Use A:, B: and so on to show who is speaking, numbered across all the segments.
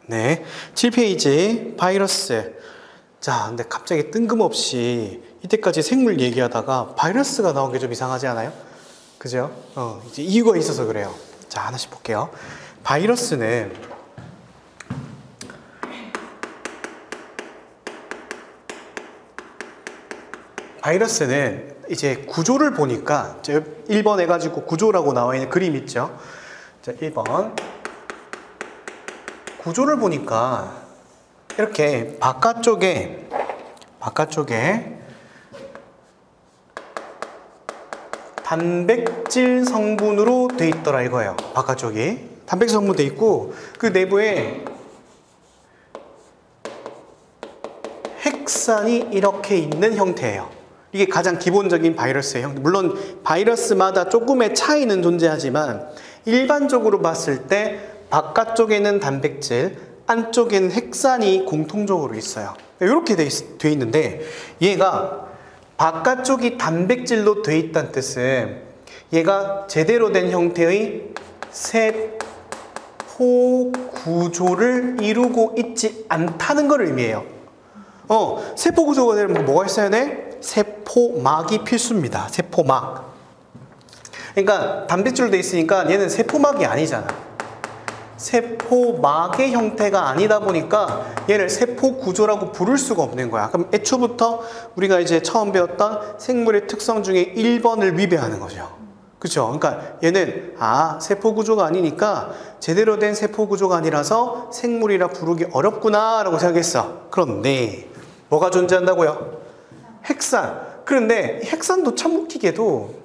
A: 네, 7페이지 바이러스. 자, 근데 갑자기 뜬금없이 이때까지 생물 얘기하다가 바이러스가 나온 게 좀 이상하지 않아요? 그죠? 이제 이유가 있어서 그래요. 자, 하나씩 볼게요. 바이러스는 이제 구조를 보니까 1번 해가지고 구조라고 나와 있는 그림 있죠? 자, 1번 구조를 보니까 이렇게 바깥쪽에 단백질 성분으로 돼 있더라 이거예요. 바깥쪽이 단백질 성분 돼 있고 그 내부에 핵산이 이렇게 있는 형태예요. 이게 가장 기본적인 바이러스의 형태. 물론 바이러스마다 조금의 차이는 존재하지만 일반적으로 봤을 때 바깥쪽에는 단백질, 안쪽에는 핵산이 공통적으로 있어요. 이렇게 돼 있는데 얘가 바깥쪽이 단백질로 돼 있다는 뜻은 얘가 제대로 된 형태의 세포 구조를 이루고 있지 않다는 걸 의미해요. 세포 구조가 되려면 뭐가 있어야 돼? 세포막이 필수입니다. 세포막. 그러니까 단백질로 돼 있으니까 얘는 세포막이 아니잖아. 세포막의 형태가 아니다 보니까 얘를 세포 구조라고 부를 수가 없는 거야. 그럼 애초부터 우리가 이제 처음 배웠던 생물의 특성 중에 1번을 위배하는 거죠. 그렇죠? 그러니까 얘는 세포 구조가 아니니까 제대로 된 세포 구조가 아니라서 생물이라 부르기 어렵구나 라고 생각했어. 그런데 뭐가 존재한다고요? 핵산. 그런데 핵산도 참 웃기게도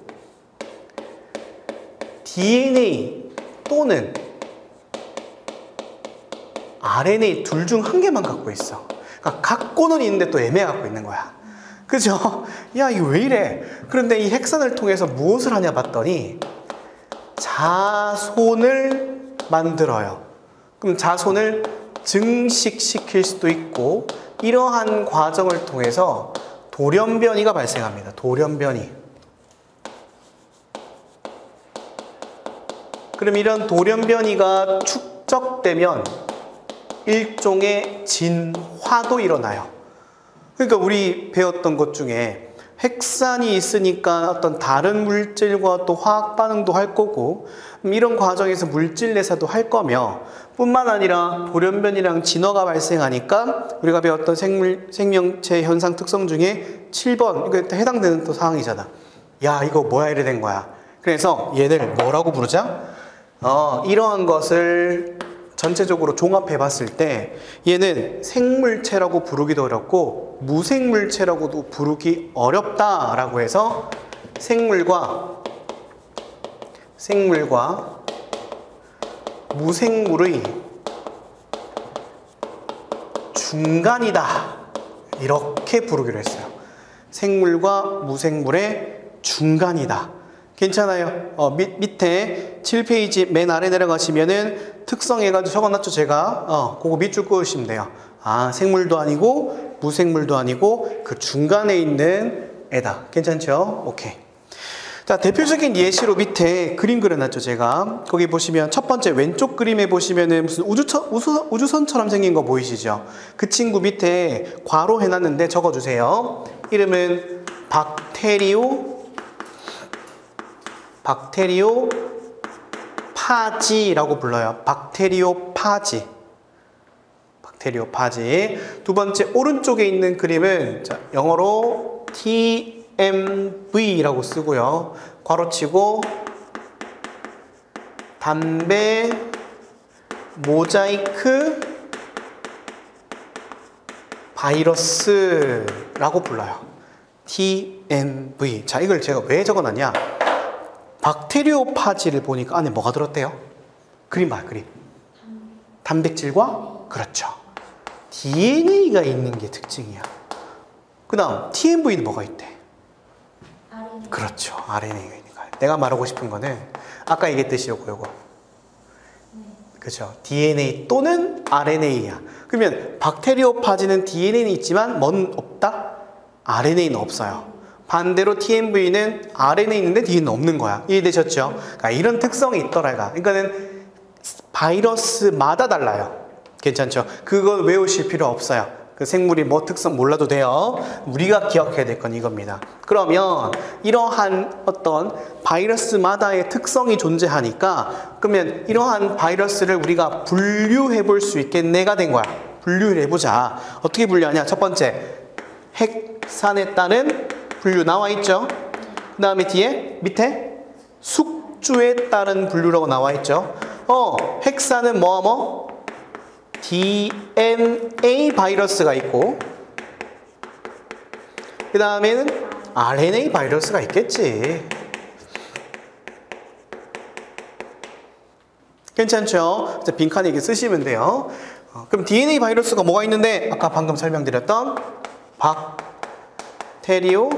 A: DNA 또는 RNA 둘 중 한 개만 갖고 있어. 그러니까 갖고는 있는데 또 애매 갖고 있는 거야. 그죠? 야, 이거 왜 이래? 그런데 이 핵산을 통해서 무엇을 하냐 봤더니 자손을 만들어요. 그럼 자손을 증식시킬 수도 있고 이러한 과정을 통해서 돌연변이가 발생합니다. 돌연변이. 그럼 이런 돌연변이가 축적되면 일종의 진화도 일어나요. 그러니까 우리 배웠던 것 중에 핵산이 있으니까 어떤 다른 물질과 또 화학 반응도 할 거고 이런 과정에서 물질 내사도 할 거며 뿐만 아니라 돌연변이랑 진화가 발생하니까 우리가 배웠던 생명체 현상 특성 중에 7번 이거 해당되는 또 상황이잖아. 야, 이거 뭐야 이래 된 거야. 그래서 얘를 뭐라고 부르자? 이러한 것을 전체적으로 종합해 봤을 때 얘는 생물체라고 부르기도 어렵고 무생물체라고도 부르기 어렵다라고 해서 생물과 무생물의 중간이다 이렇게 부르기로 했어요. 생물과 무생물의 중간이다. 괜찮아요. 밑에 7페이지 맨 아래 내려가시면은 특성 해가지고 적어놨죠, 제가. 그거 밑줄 그으시면 돼요. 생물도 아니고, 무생물도 아니고, 그 중간에 있는 애다. 괜찮죠? 오케이. 자, 대표적인 예시로 밑에 그림 그려놨죠, 제가. 거기 보시면 첫 번째 왼쪽 그림에 보시면은 무슨 우주선처럼 생긴 거 보이시죠? 그 친구 밑에 괄호 해놨는데 적어주세요. 이름은 박테리오파지라고 불러요. 박테리오파지. 두 번째 오른쪽에 있는 그림은 영어로 TMV라고 쓰고요. 괄호치고 담배 모자이크 바이러스라고 불러요. TMV. 자, 이걸 제가 왜 적어놨냐? 박테리오파지를 보니까 안에 뭐가 들었대요? 그림 봐, 그림. 단백질과, 그렇죠. DNA가 있는 게 특징이야. 그 다음, TMV는 뭐가 있대?
B: RNA.
A: 그렇죠. RNA가 있는 거야. 내가 말하고 싶은 거는, 아까 얘기했듯이 요거. 그렇죠. DNA 또는 RNA야. 그러면 박테리오파지는 DNA는 있지만 뭐는 없다? RNA는 없어요. 반대로 TMV는 RNA 있는데 DNA는 없는 거야. 이해되셨죠? 그러니까 이런 특성이 있더라. 그러니까는 바이러스마다 달라요. 괜찮죠? 그건 외우실 필요 없어요. 그 생물이 뭐 특성 몰라도 돼요. 우리가 기억해야 될 건 이겁니다. 그러면 이러한 어떤 바이러스마다의 특성이 존재하니까 그러면 이러한 바이러스를 우리가 분류해 볼 수 있겠네가 된 거야. 분류를 해보자. 어떻게 분류하냐? 첫 번째, 핵산에 따른 분류 나와 있죠? 그 다음에 뒤에 밑에 숙주에 따른 분류라고 나와 있죠? 핵산은 뭐 DNA 바이러스가 있고 그 다음에는 RNA 바이러스가 있겠지. 괜찮죠? 빈칸에 이렇게 쓰시면 돼요. 그럼 DNA 바이러스가 뭐가 있는데 아까 방금 설명드렸던 박테리오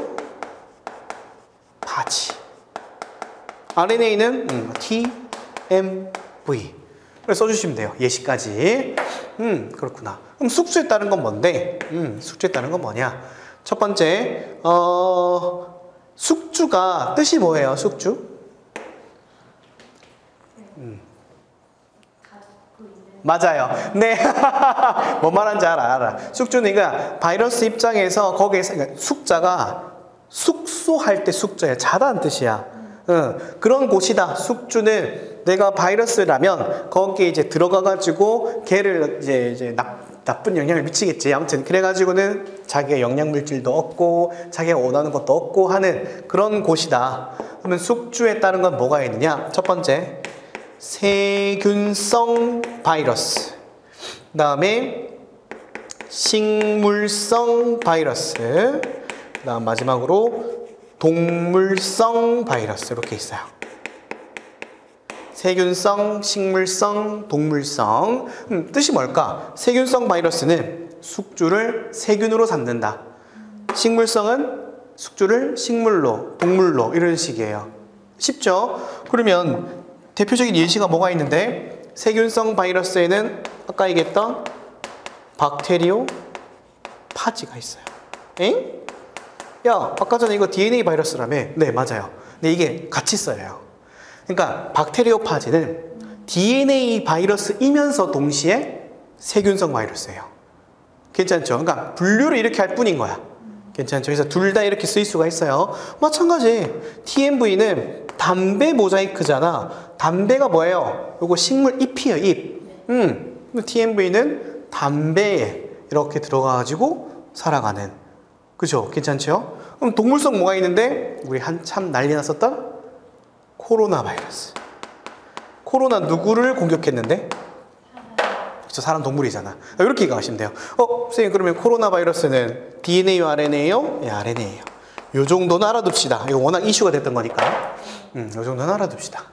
A: 파지. RNA는 TMV. 그래서 써주시면 돼요. 예시까지. 그렇구나. 그럼 숙주에 따른 건 뭔데? 숙주에 따른 건 뭐냐? 첫 번째, 숙주가 뜻이 뭐예요? 숙주? 맞아요. 네. 뭔 말하는지 알아. 숙주는 그러니까 바이러스 입장에서 거기에서 그러니까 숙자가 숙소할 때 숙자야. 자다는 뜻이야. 그런 곳이다. 숙주는 내가 바이러스라면 거기에 이제 들어가가지고 걔를 이제 나쁜 영향을 미치겠지. 아무튼 그래가지고는 자기의 영양 물질도 얻고 자기가 원하는 것도 얻고 하는 그런 곳이다. 그러면 숙주에 따른 건 뭐가 있느냐? 첫 번째, 세균성 바이러스. 그 다음에 식물성 바이러스. 그 다음 마지막으로 동물성 바이러스. 이렇게 있어요. 세균성, 식물성, 동물성. 뜻이 뭘까? 세균성 바이러스는 숙주를 세균으로 삼는다. 식물성은 숙주를 식물로, 동물로 이런 식이에요. 쉽죠? 그러면 대표적인 예시가 뭐가 있는데 세균성 바이러스에는 아까 얘기했던 박테리오 파지가 있어요. 엥? 야, 아까 전에 이거 DNA 바이러스라며? 네, 맞아요. 근데 이게 같이 써요. 그러니까 박테리오파지는 DNA 바이러스이면서 동시에 세균성 바이러스예요. 괜찮죠? 그러니까 분류를 이렇게 할 뿐인 거야. 괜찮죠? 그래서 둘 다 이렇게 쓰일 수가 있어요. 마찬가지 TMV는 담배 모자이크잖아. 담배가 뭐예요? 요거 식물 잎이에요. 잎. TMV는 담배에 이렇게 들어가가지고 살아가는. 그죠? 괜찮죠? 그럼 동물성 뭐가 있는데 우리 한참 난리 났었던 코로나 바이러스. 코로나 누구를 공격했는데? 그렇죠. 사람 동물이잖아. 이렇게 이해하시면 돼요. 선생님 그러면 코로나 바이러스는 DNA요, RNA요? 예, RNA예요. 요 정도는 알아둡시다. 이거 워낙 이슈가 됐던 거니까. 요 정도는 알아둡시다.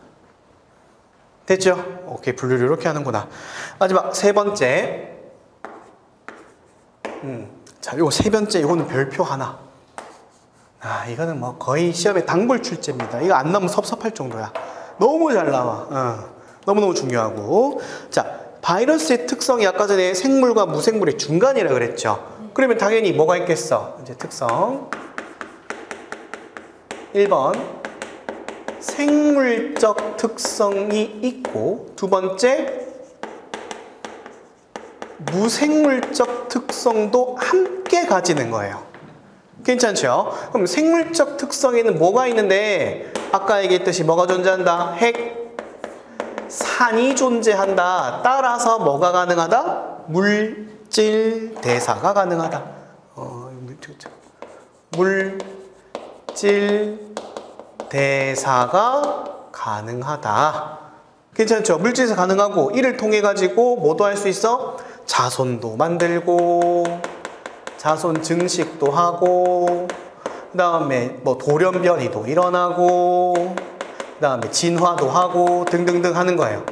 A: 됐죠? 오케이, 분류를 이렇게 하는구나. 마지막 세 번째. 자, 요거 세 번째, 요거는 별표 하나. 이거는 뭐 거의 시험에 단골 출제입니다. 이거 안 나오면 섭섭할 정도야. 너무 잘 나와. 너무너무 중요하고. 자, 바이러스의 특성이 아까 전에 생물과 무생물의 중간이라 그랬죠. 그러면 당연히 뭐가 있겠어? 이제 특성. 1번. 생물적 특성이 있고, 두 번째. 무생물적 특성도 함께 가지는 거예요. 괜찮죠? 그럼 생물적 특성에는 뭐가 있는데 아까 얘기했듯이 뭐가 존재한다? 핵산이 존재한다. 따라서 뭐가 가능하다? 물질 대사가 가능하다. 물질 대사가 가능하다. 괜찮죠? 물질 대사 가능하고 이를 통해 가지고 뭐도 할 수 있어? 자손도 만들고 자손 증식도 하고 그 다음에 뭐 돌연변이도 일어나고 그 다음에 진화도 하고 등등등 하는 거예요.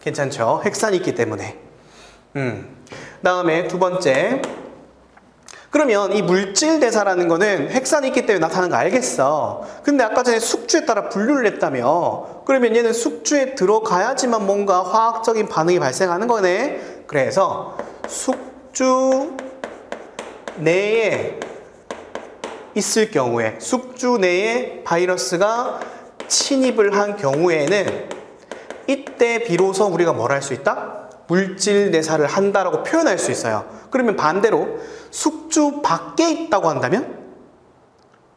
A: 괜찮죠? 핵산이 있기 때문에. 그 다음에 두 번째. 그러면 이 물질 대사라는 거는 핵산이 있기 때문에 나타나는 거 알겠어. 근데 아까 전에 숙주에 따라 분류를 했다며. 그러면 얘는 숙주에 들어가야지만 뭔가 화학적인 반응이 발생하는 거네. 그래서 숙주 내에 있을 경우에, 숙주 내에 바이러스가 침입을 한 경우에는 이때 비로소 우리가 뭘 할 수 있다? 물질 대사를 한다라고 표현할 수 있어요. 그러면 반대로 숙주 밖에 있다고 한다면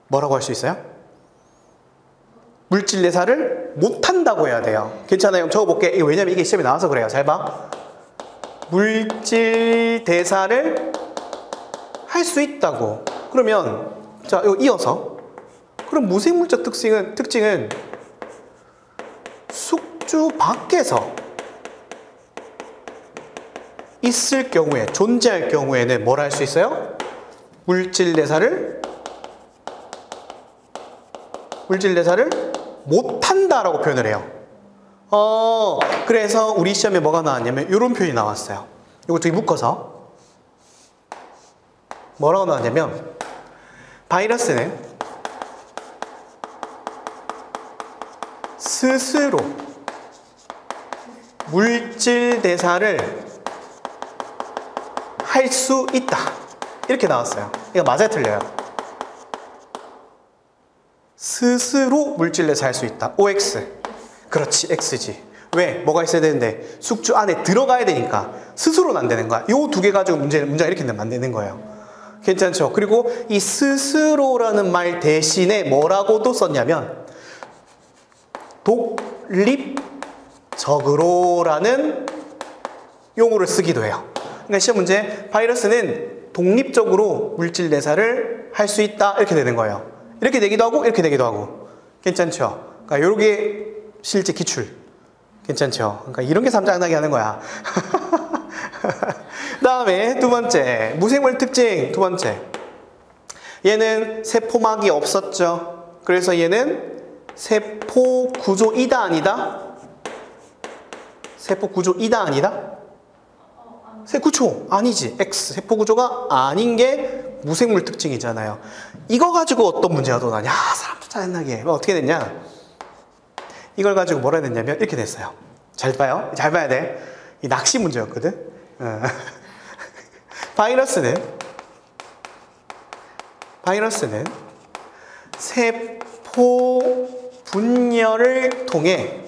A: 뭐라고 할 수 있어요? 물질 대사를 못한다고 해야 돼요. 괜찮아요? 적어볼게. 왜냐면 이게 시험에 나와서 그래요. 잘 봐. 물질 대사를 할 수 있다고. 그러면 자, 이거 이어서 그럼 무생물적 특징은 숙주 밖에서 있을 경우에, 존재할 경우에는 뭘 할 수 있어요? 물질 대사를 못한다라고 표현을 해요. 그래서 우리 시험에 뭐가 나왔냐면 이런 표현이 나왔어요. 이거 두 개 묶어서 뭐라고 나왔냐면 바이러스는 스스로 물질 대사를 할 수 있다. 이렇게 나왔어요. 이거 맞아요, 틀려요? 스스로 물질 대사 할 수 있다. OX. 그렇지, X지. 왜? 뭐가 있어야 되는데 숙주 안에 들어가야 되니까 스스로는 안 되는 거야. 요 두 개 가지고 문제가 이렇게 되면 안 되는 거예요. 괜찮죠? 그리고 이 스스로라는 말 대신에 뭐라고도 썼냐면 독립적으로라는 용어를 쓰기도 해요. 그러니까 시험 문제 바이러스는 독립적으로 물질 대사를 할 수 있다 이렇게 되는 거예요. 이렇게 되기도 하고 이렇게 되기도 하고. 괜찮죠? 그러니까 요게 실제 기출. 괜찮죠? 그러니까 이런 게 삼장나게 하는 거야. 다음에 두 번째 무생물 특징 두 번째. 얘는 세포막이 없었죠. 그래서 얘는 세포 구조이다 아니다? 세포 구조이다 아니다? 그쵸? 아니지. X. 세포 구조가 아닌 게 무생물 특징이잖아요. 이거 가지고 어떤 문제가 또 나냐? 사람도 짜증나게. 어떻게 됐냐? 이걸 가지고 뭐라 했냐면 이렇게 됐어요. 잘 봐요. 잘 봐야 돼. 이 낚시 문제였거든. 바이러스는 세포 분열을 통해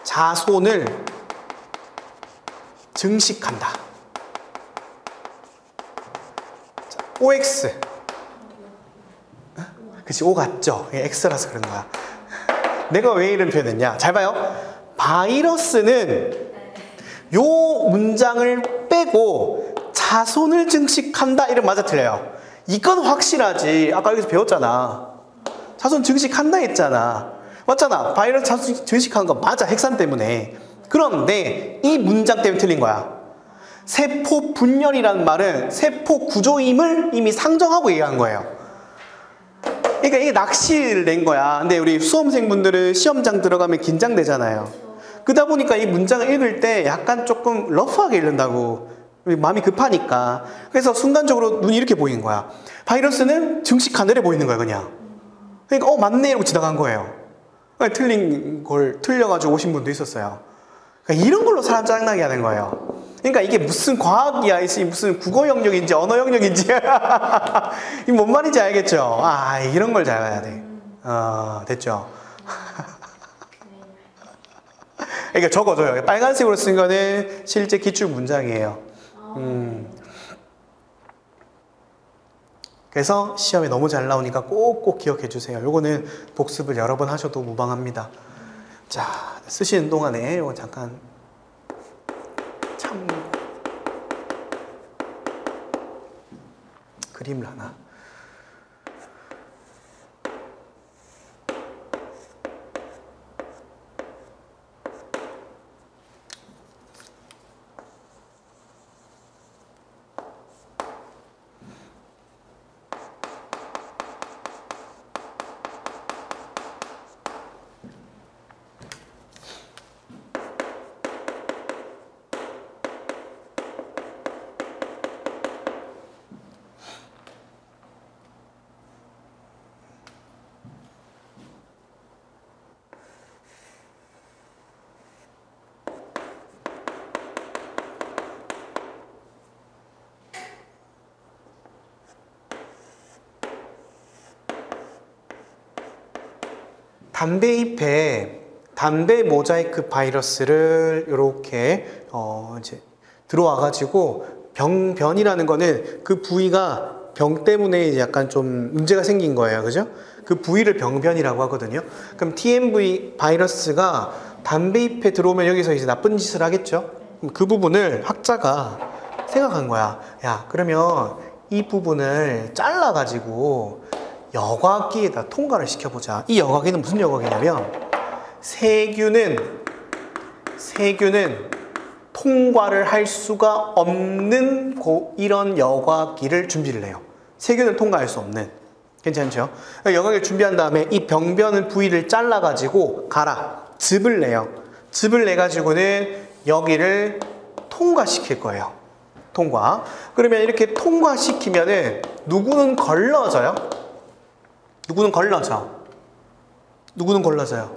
A: 자손을 증식한다. 자, OX. 그치, O 같죠? X라서 그런 거야. 내가 왜 이런 표현했냐? 잘 봐요. 바이러스는 요 문장을 빼고 자손을 증식한다. 이름 맞아 틀려요? 이건 확실하지. 아까 여기서 배웠잖아. 자손 증식한다 했잖아. 맞잖아. 바이러스 자손 증식하는 거 맞아. 핵산 때문에. 그런데 이 문장 때문에 틀린 거야. 세포 분열이라는 말은 세포 구조임을 이미 상정하고 얘기한 거예요. 그러니까 이게 낚시를 낸 거야. 근데 우리 수험생분들은 시험장 들어가면 긴장되잖아요. 그러다 보니까 이 문장을 읽을 때 약간 조금 러프하게 읽는다고. 마음이 급하니까. 그래서 순간적으로 눈이 이렇게 보이는 거야. 바이러스는 증식한 대로 보이는 거야, 그냥. 그러니까 맞네 이러고 지나간 거예요. 그러니까 틀린 걸 틀려가지고 오신 분도 있었어요. 그러니까 이런 걸로 사람 짜증나게 하는 거예요. 그러니까 이게 무슨 과학이야, 무슨 국어 영역인지 언어 영역인지 이게 뭔 말인지 알겠죠? 아, 이런 걸 잘 봐야 돼. 됐죠? 그러니까 적어줘요. 빨간색으로 쓴 거는 실제 기출 문장이에요. 그래서 시험에 너무 잘 나오니까 꼭꼭 기억해 주세요. 요거는 복습을 여러 번 하셔도 무방합니다. 자, 쓰시는 동안에 요거 잠깐 참고 그림을 하나. 담배 잎에 담배 모자이크 바이러스를 이렇게 이제 들어와 가지고 병변이라는 거는 그 부위가 병 때문에 이제 약간 좀 문제가 생긴 거예요. 그죠? 그 부위를 병변이라고 하거든요. 그럼 TMV 바이러스가 담배 잎에 들어오면 여기서 이제 나쁜 짓을 하겠죠. 그럼 그 부분을 학자가 생각한 거야. 야, 그러면 이 부분을 잘라 가지고 여과기에다 통과를 시켜보자. 이 여과기는 무슨 여과기냐면 세균은 통과를 할 수가 없는 이런 여과기를 준비를 해요. 세균을 통과할 수 없는. 괜찮죠? 여과기를 준비한 다음에 이 병변 부위를 잘라가지고 즙을 내요. 즙을 내가지고는 여기를 통과시킬 거예요. 통과. 그러면 이렇게 통과시키면은 누구는 걸러져요? 누구는 걸러져요?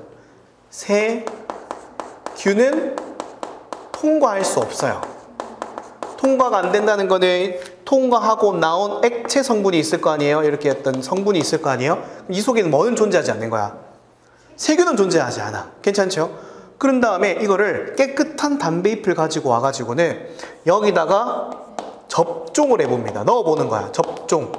A: 세균은 통과할 수 없어요. 통과가 안 된다는 거는 통과하고 나온 액체 성분이 있을 거 아니에요? 이렇게 어떤 성분이 있을 거 아니에요? 이 속에는 뭐는 존재하지 않는 거야? 세균은 존재하지 않아. 괜찮죠? 그런 다음에 이거를 깨끗한 담배 잎을 가지고 와가지고는 여기다가 접종을 해봅니다. 넣어보는 거야. 접종.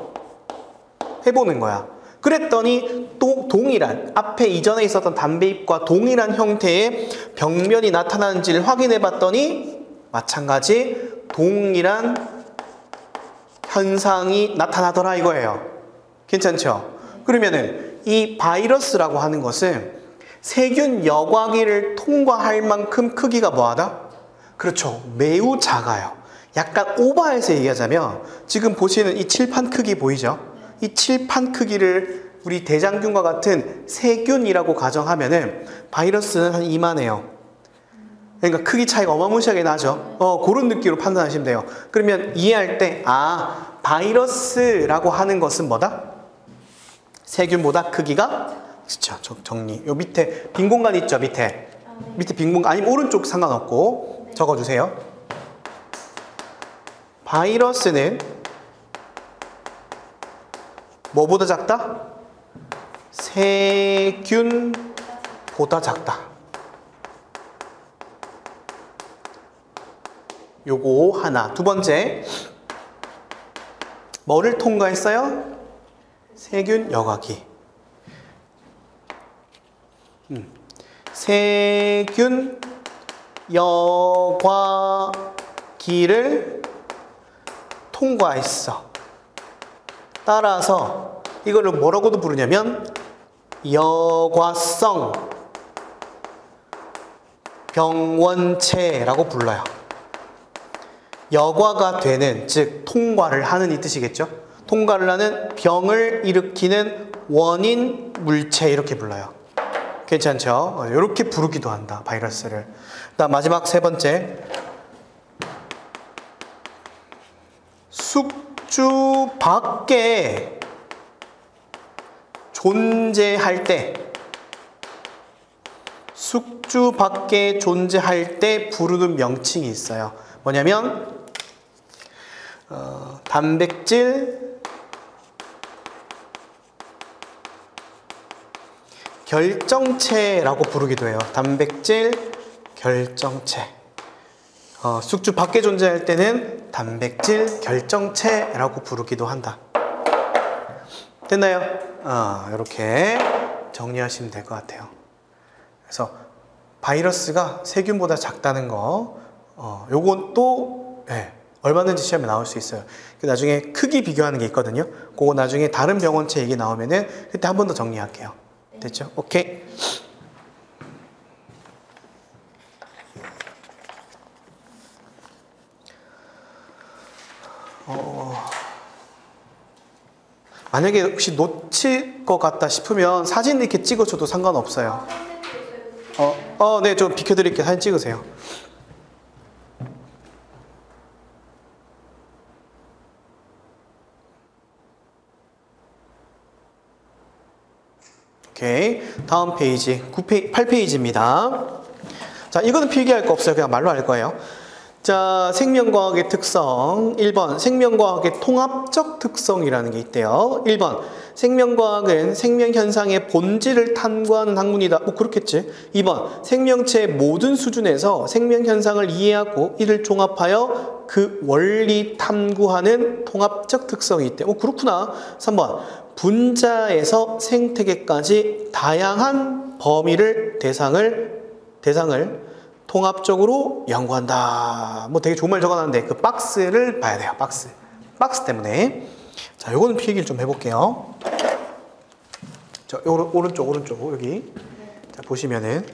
A: 해보는 거야. 그랬더니 또 동일한 앞에 이전에 있었던 담배잎과 동일한 형태의 병변이 나타나는지를 확인해 봤더니 마찬가지 동일한 현상이 나타나더라 이거예요. 괜찮죠? 그러면은 이 바이러스라고 하는 것은 세균 여과기를 통과할 만큼 크기가 뭐하다? 그렇죠. 매우 작아요. 약간 오버해서 얘기하자면 지금 보시는 이 칠판 크기 보이죠? 이 칠판 크기를 우리 대장균과 같은 세균이라고 가정하면은 바이러스는 한 이만해요. 그러니까 크기 차이가 어마무시하게 나죠. 그런 느낌으로 판단하시면 돼요. 그러면 이해할 때 바이러스라고 하는 것은 뭐다? 세균보다 크기가 그렇죠. 정리. 요 밑에 빈 공간 있죠? 밑에 빈 공간 아니면 오른쪽 상관없고 적어주세요. 바이러스는 뭐보다 작다? 세균보다 작다. 요거 하나. 두 번째, 뭐를 통과했어요? 세균 여과기. 세균 여과기를 통과했어. 따라서 이거를 뭐라고도 부르냐면 여과성 병원체라고 불러요. 여과가 되는, 즉 통과를 하는 이 뜻이겠죠. 통과를 하는 병을 일으키는 원인 물체 이렇게 불러요. 괜찮죠? 이렇게 부르기도 한다, 바이러스를. 그다음 마지막 세 번째, 숙주 밖에 존재할 때, 숙주 밖에 존재할 때 부르는 명칭이 있어요. 뭐냐면 단백질 결정체라고 부르기도 해요. 단백질 결정체. 숙주 밖에 존재할 때는 단백질 결정체라고 부르기도 한다. 됐나요? 이렇게 정리하시면 될 것 같아요. 그래서 바이러스가 세균보다 작다는 거, 요건 또 얼마든지 시험에 나올 수 있어요. 나중에 크기 비교하는 게 있거든요. 그거 나중에 다른 병원체 얘기 나오면은 그때 한 번 더 정리할게요. 됐죠? 오케이. 만약에 혹시 놓칠 것 같다 싶으면 사진 이렇게 찍어줘도 상관없어요. 네, 좀 비켜드릴게요. 사진 찍으세요. 오케이. 다음 페이지 8페이지입니다. 자, 이거는 필기할 거 없어요. 그냥 말로 할 거예요. 자, 생명과학의 특성 1번 생명과학의 통합적 특성이라는 게 있대요. 1번 생명과학은 생명현상의 본질을 탐구하는 학문이다. 뭐 그렇겠지. 2번 생명체의 모든 수준에서 생명현상을 이해하고 이를 종합하여 그 원리 탐구하는 통합적 특성이 있대. 그렇구나. 3번 분자에서 생태계까지 다양한 범위를 대상을 통합적으로 연구한다. 뭐 되게 좋은 말 적어놨는데 그 박스를 봐야 돼요. 박스 때문에. 자, 요거는 필기를 좀 해볼게요. 자, 오른쪽 여기. 자, 보시면은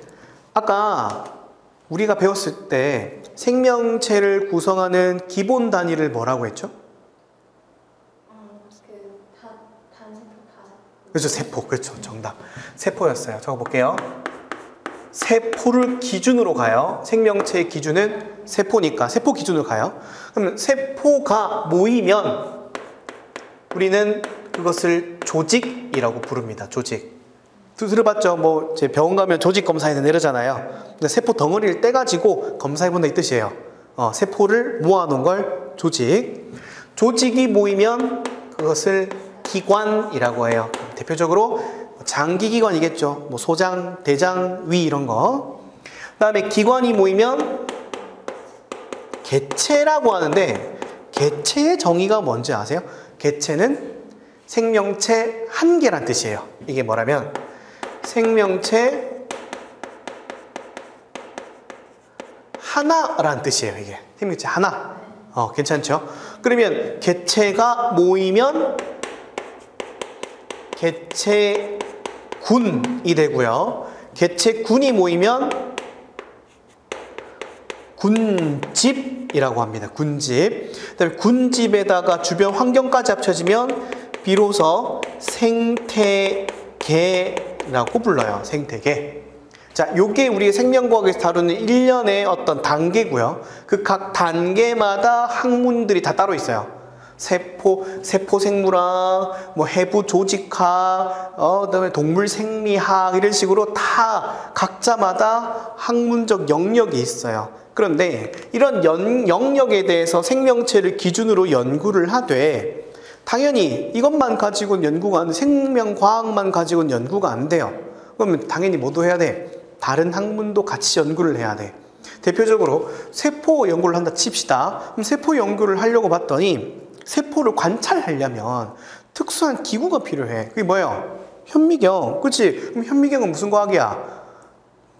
A: 아까 우리가 배웠을 때 생명체를 구성하는 기본 단위를 뭐라고 했죠? 그렇죠, 세포. 그렇죠, 정답. 세포였어요. 적어볼게요. 세포를 기준으로 가요. 생명체의 기준은 세포니까 세포 기준으로 가요. 그러면 세포가 모이면 우리는 그것을 조직이라고 부릅니다. 조직. 들어봤죠? 뭐 제 병원 가면 조직 검사해야 이러잖아요. 근데 세포 덩어리를 떼가지고 검사해본다 이 뜻이에요. 세포를 모아놓은 걸 조직. 조직이 모이면 그것을 기관이라고 해요. 대표적으로 장기기관이겠죠. 뭐 소장, 대장, 위 이런 거. 그 다음에 기관이 모이면 개체라고 하는데 개체의 정의가 뭔지 아세요? 개체는 생명체 한 개란 뜻이에요. 이게 뭐라면 생명체 하나란 뜻이에요. 이게 생명체 하나. 괜찮죠? 그러면 개체가 모이면 개체군이 되고요. 개체군이 모이면 군집이라고 합니다. 군집. 그다음에 군집에다가 주변 환경까지 합쳐지면 비로소 생태계라고 불러요. 생태계. 자, 요게 우리 생명과학에서 다루는 일련의 어떤 단계고요. 그 각 단계마다 학문들이 다 따로 있어요. 세포 생물학, 뭐 해부 조직학, 그다음에 동물 생리학 이런 식으로 다 각자마다 학문적 영역이 있어요. 그런데 이런 영역에 대해서 생명체를 기준으로 연구를 하되 당연히 이것만 가지고는 연구가 안 돼. 생명과학만 가지고는 연구가 안 돼요. 그러면 당연히 뭐도 해야 돼? 다른 학문도 같이 연구를 해야 돼. 대표적으로 세포 연구를 한다 칩시다. 그럼 세포 연구를 하려고 봤더니 세포를 관찰하려면 특수한 기구가 필요해. 그게 뭐예요? 현미경. 그렇지? 그럼 현미경은 무슨 과학이야?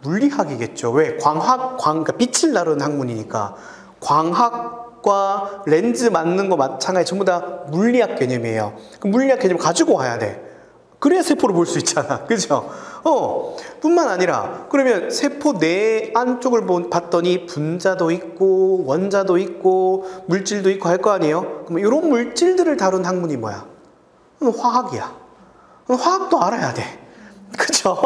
A: 물리학이겠죠. 왜? 그러니까 빛을 다루는 학문이니까. 광학과 렌즈 맞는 거 마찬가지 전부 다 물리학 개념이에요. 그 물리학 개념 가지고 와야 돼. 그래야 세포를 볼 수 있잖아. 그죠? 뿐만 아니라 그러면 세포 내 안쪽을 봤더니 분자도 있고 원자도 있고 물질도 있고 할 거 아니에요? 그럼 이런 물질들을 다룬 학문이 뭐야? 화학이야. 화학도 알아야 돼. 그죠?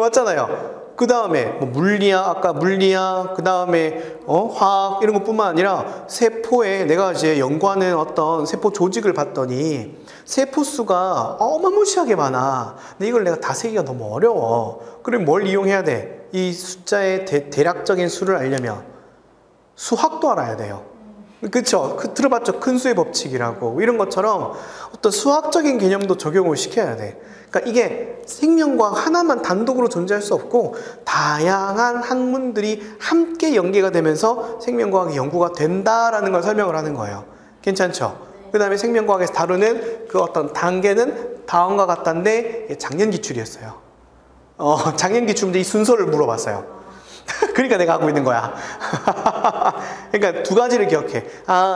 A: 맞잖아요. 그 다음에 뭐 물리학, 아까 물리학, 그 다음에 화학 이런 것뿐만 아니라 세포에 내가 이제 연구하는 어떤 세포 조직을 봤더니 세포 수가 어마무시하게 많아. 근데 이걸 내가 다 세기가 너무 어려워. 그럼 뭘 이용해야 돼? 이 숫자의 대략적인 수를 알려면 수학도 알아야 돼요. 그쵸? 들어봤죠? 큰 수의 법칙이라고. 이런 것처럼 어떤 수학적인 개념도 적용을 시켜야 돼. 그러니까 이게 생명과학 하나만 단독으로 존재할 수 없고 다양한 학문들이 함께 연계가 되면서 생명과학이 연구가 된다라는 걸 설명을 하는 거예요. 괜찮죠? 그 다음에 생명과학에서 다루는 그 어떤 단계는 다음과 같다는데 작년 기출이었어요. 작년 기출인데 이 순서를 물어봤어요. 그러니까 내가 하고 있는 거야. 그러니까 두 가지를 기억해.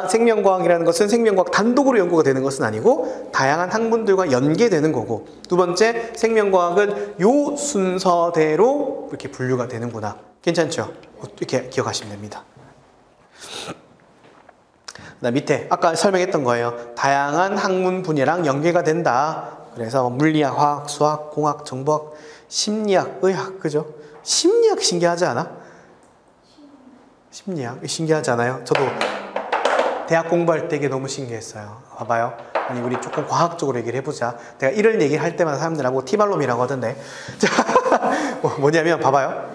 A: 생명과학이라는 것은 생명과학 단독으로 연구가 되는 것은 아니고 다양한 학문들과 연계되는 거고, 두 번째 생명과학은 요 순서대로 이렇게 분류가 되는구나. 괜찮죠? 이렇게 기억하시면 됩니다. 그다음 밑에 아까 설명했던 거예요. 다양한 학문 분야랑 연계가 된다. 그래서 물리학, 화학, 수학, 공학, 정보학, 심리학, 의학, 그죠? 심리학 신기하지 않아? 심리학 신기하지 않아요? 저도 대학 공부할 때 이게 너무 신기했어요. 봐봐요. 아니 우리 조금 과학적으로 얘기를 해보자. 내가 이런 얘기를 할 때마다 사람들하고 티발롬이라고 하던데. 뭐냐면 봐봐요.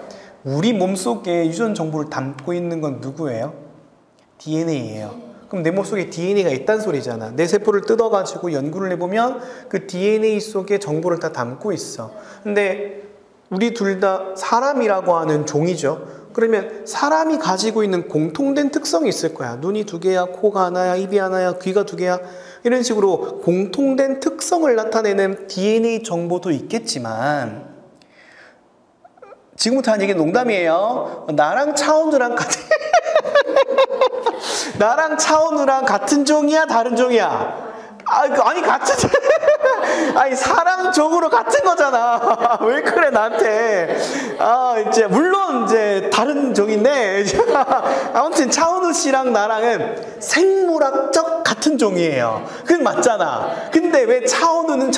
A: 우리 몸속에 유전 정보를 담고 있는 건 누구예요? DNA예요. 그럼 내 몸속에 DNA가 있다는 소리잖아. 내 세포를 뜯어가지고 연구를 해보면 그 DNA 속에 정보를 다 담고 있어. 근데 우리 둘 다 사람이라고 하는 종이죠. 그러면 사람이 가지고 있는 공통된 특성이 있을 거야. 눈이 두 개야, 코가 하나야, 입이 하나야, 귀가 두 개야. 이런 식으로 공통된 특성을 나타내는 DNA 정보도 있겠지만, 지금부터 하는 얘기는 농담이에요. 나랑 차은우랑 같은 나랑 차은우랑 같은 종이야, 다른 종이야? 아니 같은 아니 사람 종으로 같은 거잖아. 왜 그래 나한테? 이제 물론 이제 다른 종인데 아무튼 차은우 씨랑 나랑은 생물학적 같은 종이에요. 그건 맞잖아. 근데 왜 차은우는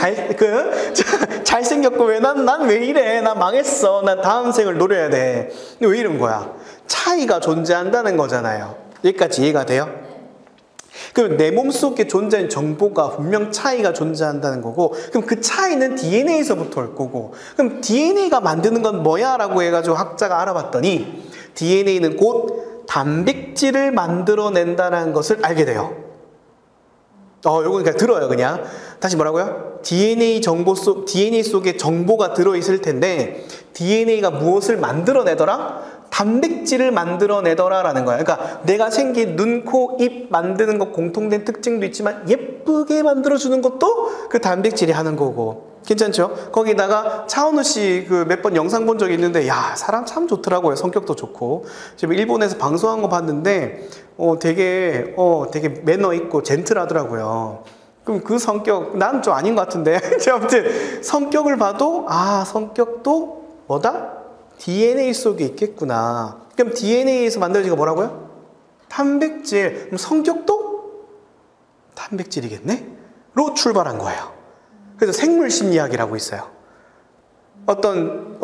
A: 잘생겼고 왜 난 왜 이래? 난 망했어. 난 다음 생을 노려야 돼. 왜 이런 거야? 차이가 존재한다는 거잖아요. 여기까지 이해가 돼요? 그럼 내 몸속에 존재하는 정보가 분명 차이가 존재한다는 거고, 그럼 그 차이는 DNA에서부터 올 거고, 그럼 DNA가 만드는 건 뭐야? 라고 해가지고 학자가 알아봤더니 DNA는 곧 단백질을 만들어낸다는 것을 알게 돼요. 요거 그러니까 들어요. 그냥 다시 뭐라고요? DNA 속에 정보가 들어있을 텐데 DNA가 무엇을 만들어내더라? 단백질을 만들어내더라 라는 거야. 그러니까 내가 생긴 눈, 코, 입 만드는 것 공통된 특징도 있지만 예쁘게 만들어주는 것도 그 단백질이 하는 거고. 괜찮죠? 거기다가 차은우 씨 그 몇 번 영상 본 적이 있는데, 야, 사람 참 좋더라고요. 성격도 좋고. 지금 일본에서 방송한 거 봤는데 되게 매너 있고 젠틀하더라고요. 그럼 그 성격 난 좀 아닌 것 같은데. 아무튼 성격을 봐도 성격도 뭐다? DNA 속에 있겠구나. 그럼 DNA에서 만들어진 거 뭐라고요? 단백질. 그럼 성격도 단백질이겠네? 로 출발한 거예요. 그래서 생물 심리학이라고 있어요. 어떤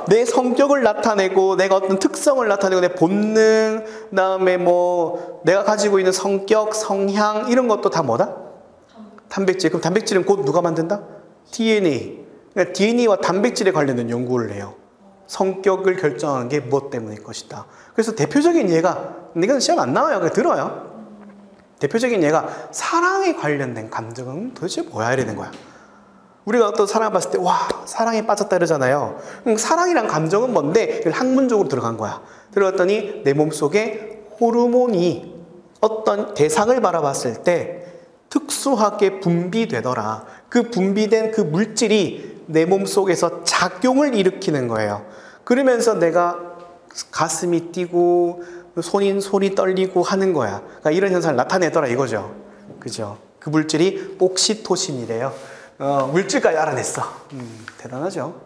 A: 내 성격을 나타내고 내가 어떤 특성을 나타내고 내 본능, 그다음에 뭐 내가 가지고 있는 성격, 성향 이런 것도 다 뭐다? 단백질. 그럼 단백질은 곧 누가 만든다? DNA. 그러니까 DNA와 단백질에 관련된 연구를 해요. 성격을 결정하는 게 무엇 때문일 것이다. 그래서 대표적인 예가, 이건 시험 안 나와요. 그냥 들어요. 대표적인 예가 사랑에 관련된 감정은 도대체 뭐야? 이러는 거야. 우리가 어떤 사랑을 봤을 때 와, 사랑에 빠졌다 이러잖아요. 사랑이란 감정은 뭔데? 이걸 학문적으로 들어간 거야. 들어갔더니 내 몸속에 호르몬이 어떤 대상을 바라봤을 때 특수하게 분비되더라. 그 분비된 그 물질이 내 몸속에서 작용을 일으키는 거예요. 그러면서 내가 가슴이 뛰고 손이 떨리고 하는 거야. 그러니까 이런 현상을 나타내더라 이거죠. 그죠? 그 물질이 옥시토신이래요. 물질까지 알아냈어. 대단하죠.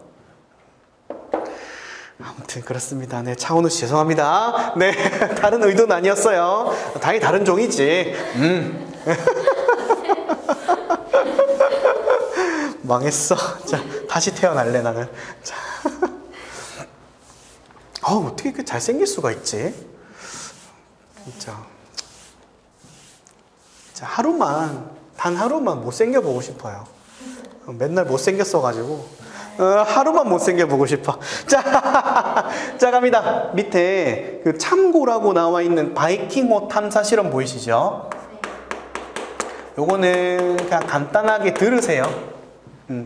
A: 아무튼 그렇습니다. 네, 차은우 씨 죄송합니다. 네, 다른 의도는 아니었어요. 당연히 다른 종이지. 망했어. 자, 다시 태어날래 나는. 자, 어떻게 이렇게 잘생길 수가 있지? 진짜. 자, 단 하루만 못생겨 보고 싶어요. 맨날 못생겼어가지고 하루만 못생겨 보고 싶어. 자, 갑니다. 밑에 그 참고라고 나와 있는 바이킹호 탐사 실험 보이시죠? 요거는 그냥 간단하게 들으세요.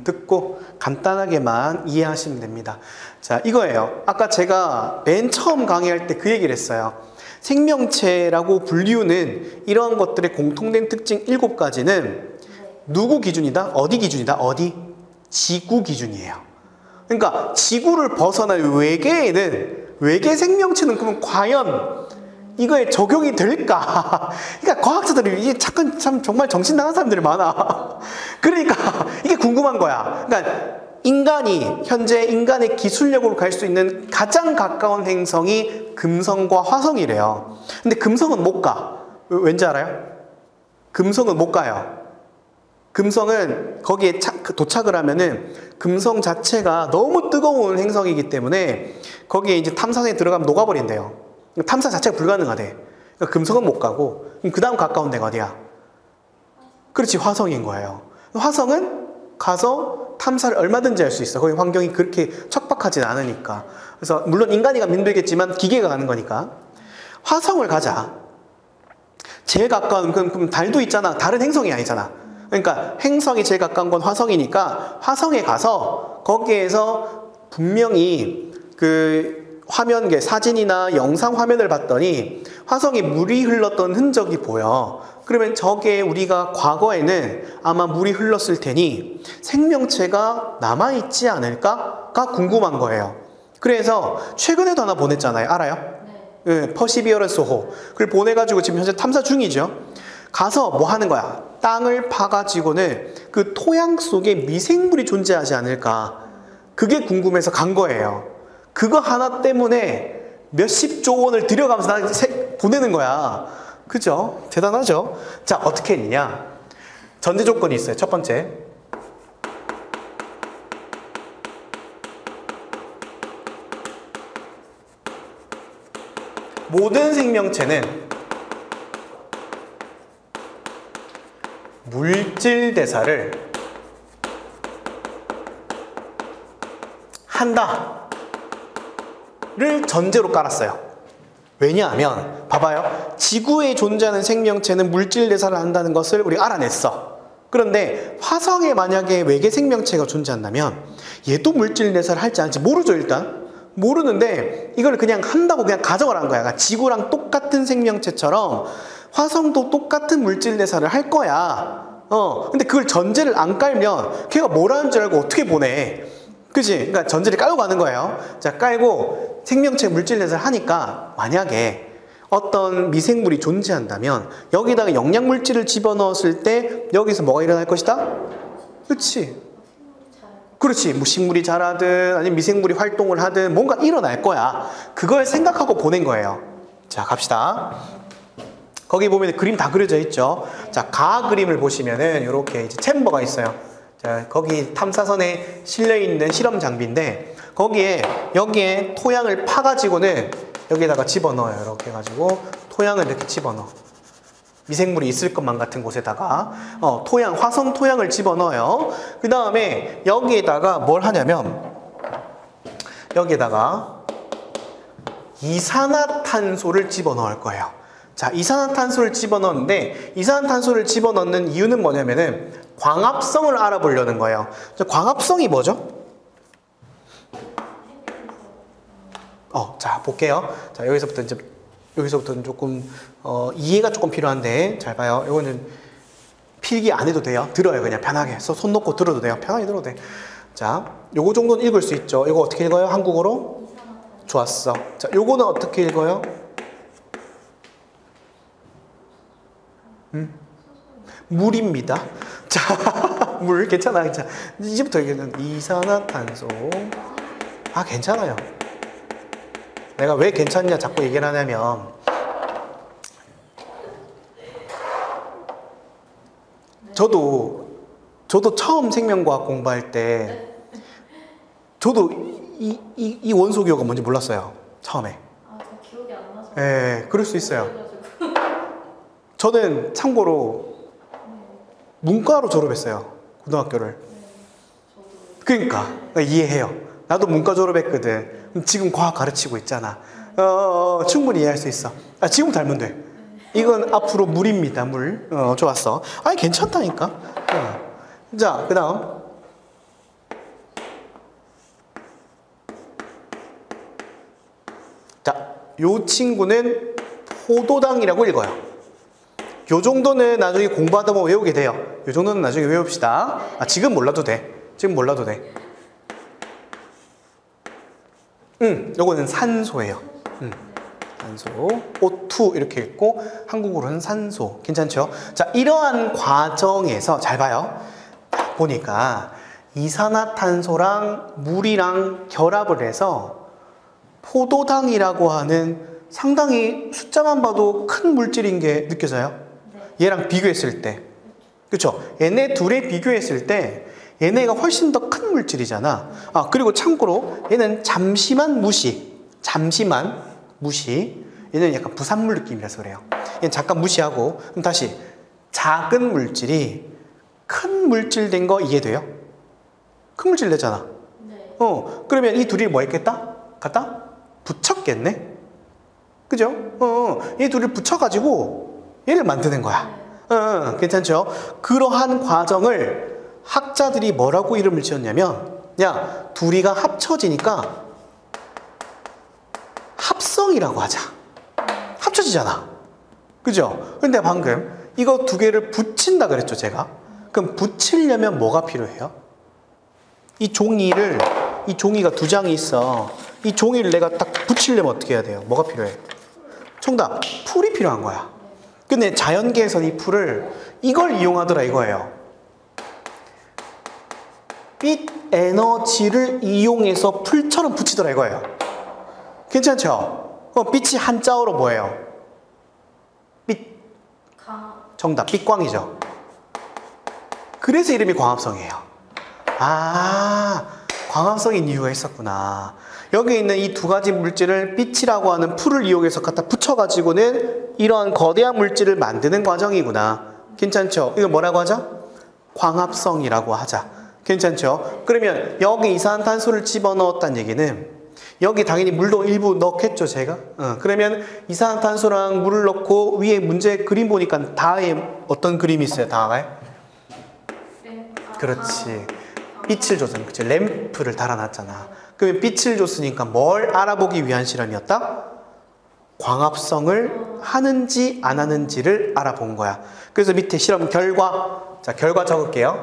A: 듣고 간단하게만 이해하시면 됩니다. 자, 이거예요. 아까 제가 맨 처음 강의할 때 그 얘기를 했어요. 생명체라고 분류는 이런 것들의 공통된 특징 7가지는 누구 기준이다? 어디 기준이다? 어디? 지구 기준이에요. 그러니까 지구를 벗어난 외계 생명체는 그러면 과연 이거에 적용이 될까? 그러니까 과학자들이 이게 참 정말 정신 나간 사람들이 많아. 그러니까 이게 궁금한 거야. 그러니까 현재 인간의 기술력으로 갈 수 있는 가장 가까운 행성이 금성과 화성이래요. 근데 금성은 못 가. 왠지 알아요? 금성은 못 가요. 금성은 거기에 도착을 하면은 금성 자체가 너무 뜨거운 행성이기 때문에 거기에 이제 탐사선에 들어가면 녹아버린대요. 탐사 자체가 불가능하대. 그러니까 금성은 못 가고, 그 다음 가까운 데가 어디야? 그렇지, 화성인 거예요. 화성은 가서 탐사를 얼마든지 할 수 있어. 거기 환경이 그렇게 척박하진 않으니까. 그래서 물론 인간이 가면 힘들겠지만 기계가 가는 거니까. 화성을 가자. 제일 가까운 그럼 달도 있잖아. 다른 행성이 아니잖아. 그러니까 행성이 제일 가까운 건 화성이니까 화성에 가서 거기에서 분명히 그 화면, 사진이나 영상 화면을 봤더니 화성에 물이 흘렀던 흔적이 보여. 그러면 저게 우리가 과거에는 아마 물이 흘렀을 테니 생명체가 남아있지 않을까가 궁금한 거예요. 그래서 최근에도 하나 보냈잖아요. 알아요? 네. 퍼시비어런스호. 그걸 보내가지고 지금 현재 탐사 중이죠. 가서 뭐 하는 거야? 땅을 파가지고는 그 토양 속에 미생물이 존재하지 않을까. 그게 궁금해서 간 거예요. 그거 하나 때문에 몇십조 원을 들여가면서 보내는 거야. 그죠? 대단하죠? 자, 어떻게 했느냐? 전제 조건이 있어요. 첫 번째. 모든 생명체는 물질 대사를 한다를 전제로 깔았어요. 왜냐하면 봐봐요. 지구에 존재하는 생명체는 물질 대사를 한다는 것을 우리가 알아냈어. 그런데 화성에 만약에 외계 생명체가 존재한다면 얘도 물질 대사를 할지 안 할지 모르죠. 일단 모르는데 이걸 그냥 한다고 그냥 가정을 한 거야. 그러니까 지구랑 똑같은 생명체처럼 화성도 똑같은 물질 대사를 할 거야. 근데 그걸 전제를 안 깔면 걔가 뭐라는 줄 알고 어떻게 보내. 그치? 그러니까 전제를 깔고 가는 거예요. 자, 깔고 생명체 물질 대사를 하니까 만약에 어떤 미생물이 존재한다면 여기다가 영양물질을 집어넣었을 때 여기서 뭐가 일어날 것이다? 그치? 그렇지. 뭐 식물이 자라든 아니면 미생물이 활동을 하든 뭔가 일어날 거야. 그걸 생각하고 보낸 거예요. 자, 갑시다. 거기 보면 그림 다 그려져 있죠. 자, 가 그림을 보시면은 이렇게 이제 챔버가 있어요. 자, 거기 탐사선에 실려 있는 실험 장비인데 여기에 토양을 파가지고는 여기에다가 집어넣어요. 이렇게 해가지고 토양을 이렇게 집어넣어. 미생물이 있을 것만 같은 곳에다가 화성 토양을 집어넣어요. 그 다음에 여기에다가 뭘 하냐면 여기에다가 이산화탄소를 집어넣을 거예요. 자, 이산화탄소를 집어넣는데 이산화탄소를 집어넣는 이유는 뭐냐면은 광합성을 알아보려는 거예요. 자, 광합성이 뭐죠? 자, 볼게요. 자, 여기서부터는 조금 이해가 조금 필요한데 잘 봐요. 이거는 필기 안 해도 돼요. 들어요. 그냥 편하게 손 놓고 들어도 돼요. 편하게 들어도 돼. 자, 요거 정도는 읽을 수 있죠. 이거 어떻게 읽어요? 한국어로? 좋았어. 자, 요거는 어떻게 읽어요? 물입니다. 자, 물 괜찮아. 자, 이제부터 얘기는 이산화탄소. 괜찮아요. 내가 왜 괜찮냐 자꾸 얘기를 하냐면 저도 처음 생명과학 공부할 때 저도 이 원소 기호가 뭔지 몰랐어요. 처음에.
B: 저 기억이 안 나서.
A: 네, 그럴 수 있어요. 저는 참고로 문과로 졸업했어요. 고등학교를. 그러니까 이해해요. 나도 문과 졸업했거든. 지금 과학 가르치고 있잖아. 충분히 이해할 수 있어. 지금 닮으면 돼. 이건 앞으로 물입니다. 물. 좋았어. 괜찮다니까. 자, 그 다음. 자, 요 친구는 포도당이라고 읽어요. 요 정도는 나중에 공부하다 보면 외우게 돼요. 요 정도는 나중에 외웁시다. 지금 몰라도 돼. 지금 몰라도 돼. 요거는 산소예요. 산소. O2 이렇게 읽고 한국어로는 산소. 괜찮죠? 자, 이러한 과정에서 잘 봐요. 보니까 이산화탄소랑 물이랑 결합을 해서 포도당이라고 하는 상당히 숫자만 봐도 큰 물질인 게 느껴져요. 얘랑 비교했을 때. 그렇죠? 얘네 둘에 비교했을 때 얘네가 훨씬 더 큰 물질이잖아. 그리고 참고로 얘는 잠시만 무시. 얘는 약간 부산물 느낌이라서 그래요. 얘는 잠깐 무시하고. 그럼 다시 작은 물질이 큰 물질 된 거 이해돼요? 큰 물질 내잖아.
B: 네.
A: 그러면 이 둘이 뭐 했겠다? 갖다 붙였겠네? 그죠? 이 둘을 붙여가지고 얘를 만드는 거야. 괜찮죠? 그러한 과정을 학자들이 뭐라고 이름을 지었냐면, 야, 둘이가 합쳐지니까 합성이라고 하자. 합쳐지잖아. 그죠? 근데 방금 이거 두 개를 붙인다 그랬죠, 제가? 그럼 붙이려면 뭐가 필요해요? 이 종이가 두 장이 있어. 이 종이를 내가 딱 붙이려면 어떻게 해야 돼요? 뭐가 필요해? 정답, 풀이 필요한 거야. 근데 자연계에서는 이 풀을 이걸 이용하더라 이거예요. 빛 에너지를 이용해서 풀처럼 붙이더라 이거예요. 괜찮죠? 빛이 한자어로 뭐예요? 빛. 정답, 빛광이죠. 그래서 이름이 광합성이에요. 아, 광합성인 이유가 있었구나. 여기 있는 이 두 가지 물질을 빛이라고 하는 풀을 이용해서 갖다 붙여가지고는 이러한 거대한 물질을 만드는 과정이구나. 괜찮죠? 이거 뭐라고 하죠? 광합성이라고 하자. 괜찮죠? 그러면 여기 이산화탄소를 집어넣었다는 얘기는 여기 당연히 물도 일부 넣겠죠, 제가? 그러면 이산화탄소랑 물을 넣고 위에 문제 그림 보니까 다에 어떤 그림이 있어요, 다에? 그렇지. 빛을 줬잖아. 그치? 램프를 달아놨잖아. 그러면 빛을 줬으니까 뭘 알아보기 위한 실험이었다? 광합성을 하는지 안 하는지를 알아본 거야. 그래서 밑에 실험 결과. 자, 결과 적을게요.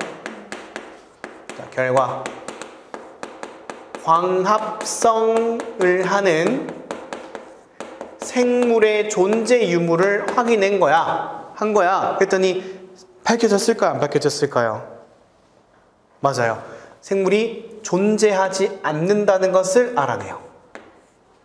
A: 자, 결과. 광합성을 하는 생물의 존재 유무를 확인한 거야. 한 거야. 그랬더니 밝혀졌을까요? 안 밝혀졌을까요? 맞아요. 생물이 존재하지 않는다는 것을 알아내요.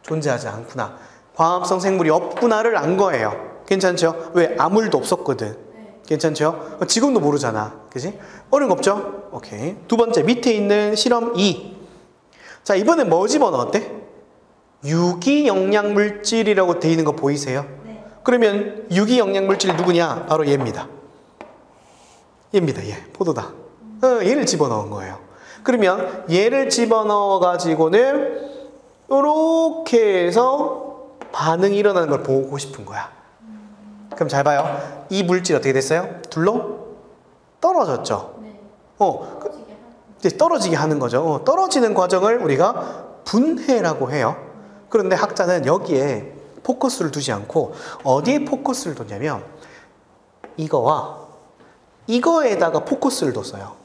A: 존재하지 않구나. 광합성 생물이 없구나를 안 거예요. 괜찮죠? 왜? 아무 일도 없었거든. 괜찮죠? 지금도 모르잖아. 그지? 어려운 거 없죠? 오케이. 두 번째, 밑에 있는 실험 2. 자, 이번엔 뭐 집어넣었대? 유기영양물질이라고 돼 있는 거 보이세요?
B: 네.
A: 그러면 유기영양물질이 누구냐? 바로 얘입니다. 얘입니다. 얘. 포도당. 얘를 집어넣은 거예요. 그러면 얘를 집어넣어 가지고는 이렇게 해서 반응이 일어나는 걸 보고 싶은 거야. 그럼 잘 봐요. 이 물질이 어떻게 됐어요? 둘로 떨어졌죠.
B: 네.
A: 이제 떨어지게 하는 거죠. 떨어지는 과정을 우리가 분해라고 해요. 그런데 학자는 여기에 포커스를 두지 않고 어디에 포커스를 뒀냐면 이거와 이거에다가 포커스를 뒀어요.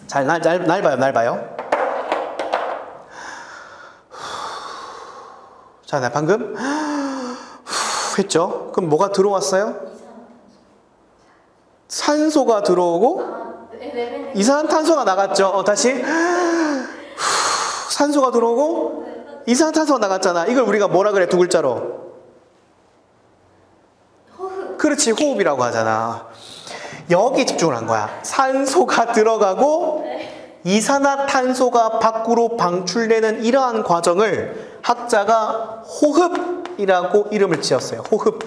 A: 잘, 날 봐요, 날 봐요. 자, 나 방금 했죠? 그럼 뭐가 들어왔어요? 산소가 들어오고 이산화탄소가 나갔죠. 다시 산소가 들어오고 이산화탄소가 나갔잖아. 이걸 우리가 뭐라 그래? 두 글자로.
B: 호흡.
A: 그렇지, 호흡이라고 하잖아. 여기 집중을 한 거야. 산소가 들어가고 이산화탄소가 밖으로 방출되는 이러한 과정을 학자가 호흡이라고 이름을 지었어요. 호흡.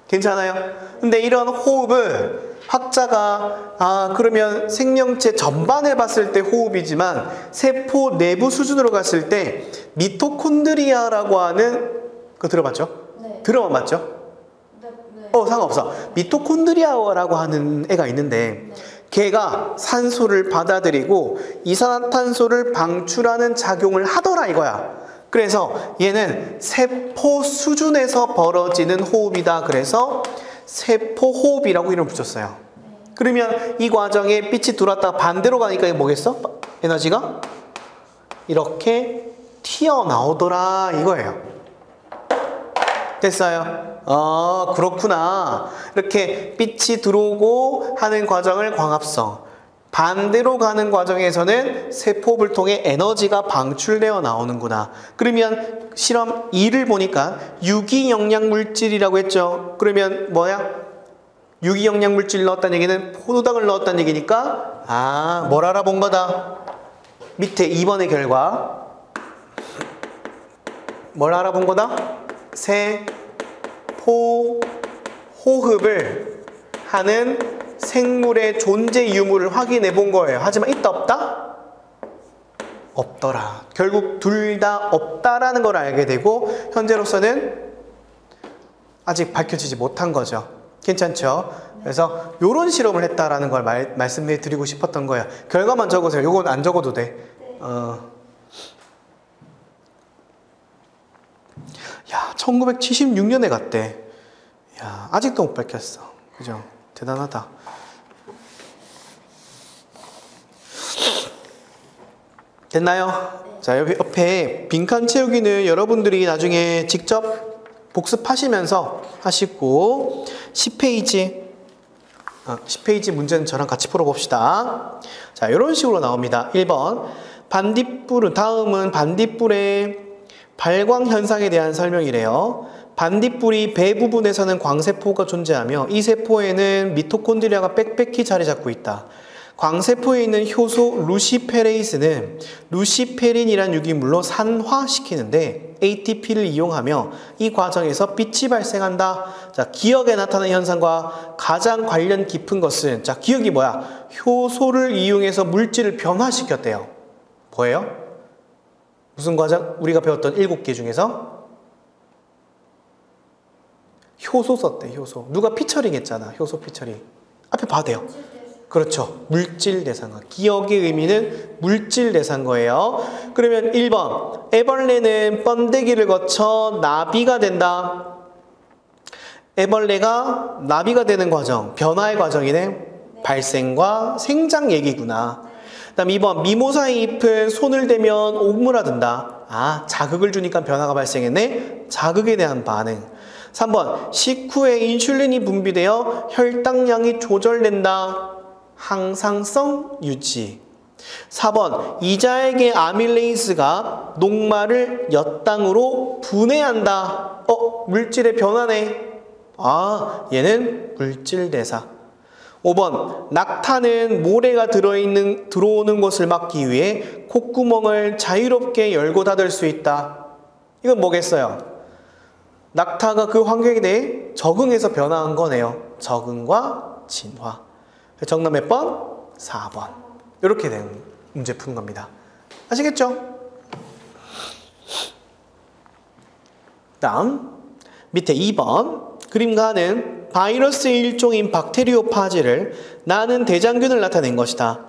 A: 괜찮아요? 근데 이런 호흡을 학자가 그러면 생명체 전반을 봤을 때 호흡이지만 세포 내부 수준으로 갔을 때 미토콘드리아라고 하는 그거 들어봤죠?
B: 네.
A: 들어봤죠?
B: 네.
A: 상관없어. 미토콘드리아라고 하는 애가 있는데 걔가 산소를 받아들이고 이산화탄소를 방출하는 작용을 하더라 이거야. 그래서 얘는 세포 수준에서 벌어지는 호흡이다. 그래서 세포 호흡이라고 이름을 붙였어요. 그러면 이 과정에 빛이 들어왔다가 반대로 가니까 이게 뭐겠어? 에너지가 이렇게 튀어나오더라 이거예요. 됐어요? 그렇구나. 이렇게 빛이 들어오고 하는 과정을 광합성, 반대로 가는 과정에서는 세포를 통해 에너지가 방출되어 나오는구나. 그러면 실험 2를 보니까 유기영양물질이라고 했죠. 그러면 뭐야? 유기영양물질 넣었다는 얘기는 포도당을 넣었다는 얘기니까 뭘 알아본 거다. 밑에 2번의 결과 뭘 알아본 거다? 세포 호흡을 하는 생물의 존재 유무를 확인해 본 거예요. 하지만 있다 없다? 없더라. 결국 둘 다 없다라는 걸 알게 되고 현재로서는 아직 밝혀지지 못한 거죠. 괜찮죠? 그래서 이런 실험을 했다라는 걸 말씀해 드리고 싶었던 거예요. 결과만 적으세요. 요건 안 적어도 돼. 야, 1976년에 갔대. 야, 아직도 못 밝혔어. 그죠? 대단하다. 됐나요? 자, 옆에 빈칸 채우기는 여러분들이 나중에 직접 복습하시면서 하시고 10페이지 문제는 저랑 같이 풀어봅시다. 자, 이런 식으로 나옵니다. 1번 반딧불은, 다음은 반딧불의 발광 현상에 대한 설명이래요. 반딧불이 배 부분에서는 광세포가 존재하며 이 세포에는 미토콘드리아가 빽빽히 자리 잡고 있다. 광세포에 있는 효소 루시페레이스는 루시페린이란 유기물로 산화시키는데 ATP를 이용하며 이 과정에서 빛이 발생한다. 자, 기억에 나타나는 현상과 가장 관련 깊은 것은, 자, 기억이 뭐야? 효소를 이용해서 물질을 변화시켰대요. 뭐예요? 무슨 과정? 우리가 배웠던 7개 중에서 효소 썼대. 효소. 누가 피처링 했잖아. 효소 피처링. 앞에 봐도 돼요. 그렇죠. 물질 대상화. 기억의 의미는 물질 대상거예요. 그러면 1번 애벌레는 번데기를 거쳐 나비가 된다. 애벌레가 나비가 되는 과정, 변화의 과정이네. 발생과 생장 얘기구나. 그 다음 2번 미모사의 잎은 손을 대면 오므라든다. 아, 자극을 주니까 변화가 발생했네. 자극에 대한 반응. 3번 식후에 인슐린이 분비되어 혈당량이 조절된다. 항상성 유지. 4번 이자액의 아밀레이스가 녹말을 엿당으로 분해한다. 물질의 변화네. 아, 얘는 물질 대사. 5번 낙타는 모래가 들어오는 것을 막기 위해 콧구멍을 자유롭게 열고 닫을 수 있다. 이건 뭐겠어요? 낙타가 그 환경에 대해 적응해서 변화한 거네요. 적응과 진화. 정답 몇 번? 4번. 이렇게 된 문제 푸는 겁니다. 아시겠죠? 다음 밑에 2번 그림가는 바이러스의 일종인 박테리오파지를 나는 대장균을 나타낸 것이다.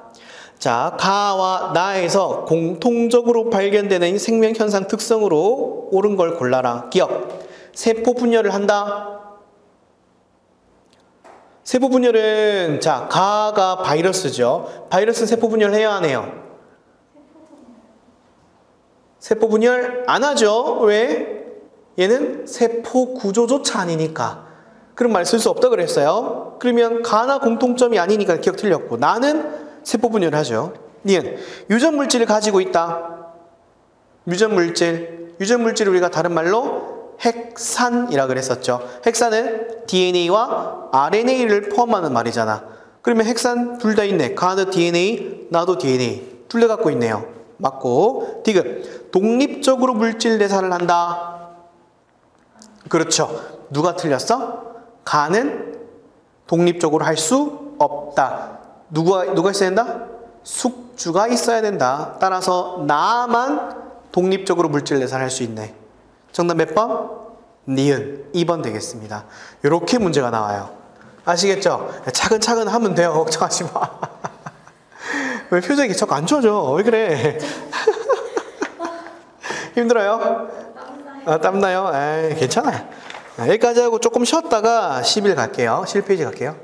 A: 자, 가와 나에서 공통적으로 발견되는 생명현상 특성으로 옳은 걸 골라라. 기억. 세포 분열을 한다. 세포 분열은, 자, 가가 바이러스죠. 바이러스는 세포 분열 해야 하네요. 세포 분열 안 하죠. 왜? 얘는 세포 구조조차 아니니까. 그런 말 쓸 수 없다 그랬어요. 그러면 가나 공통점이 아니니까 기억 틀렸고, 나는 세포 분열을 하죠. 니은 유전 물질을 가지고 있다. 유전 물질을 우리가 다른 말로 핵산이라 그랬었죠. 핵산은 DNA와 RNA를 포함하는 말이잖아. 그러면 핵산 둘 다 있네. 가도 DNA, 나도 DNA. 둘 다 갖고 있네요. 맞고. 디귿 독립적으로 물질 대사를 한다. 그렇죠. 누가 틀렸어? 가는 독립적으로 할 수 없다. 누가 있어야 된다? 숙주가 있어야 된다. 따라서 나만 독립적으로 물질 대사를 할 수 있네. 정답 몇 번? 니은 2번 되겠습니다. 이렇게 문제가 나와요. 아시겠죠? 차근차근 하면 돼요. 걱정하지 마. 왜 표정이 자꾸 안 좋아져? 왜 그래? 힘들어요? 땀나요? 에이, 괜찮아요. 여기까지 하고 조금 쉬었다가 10일 갈게요. 10페이지 갈게요.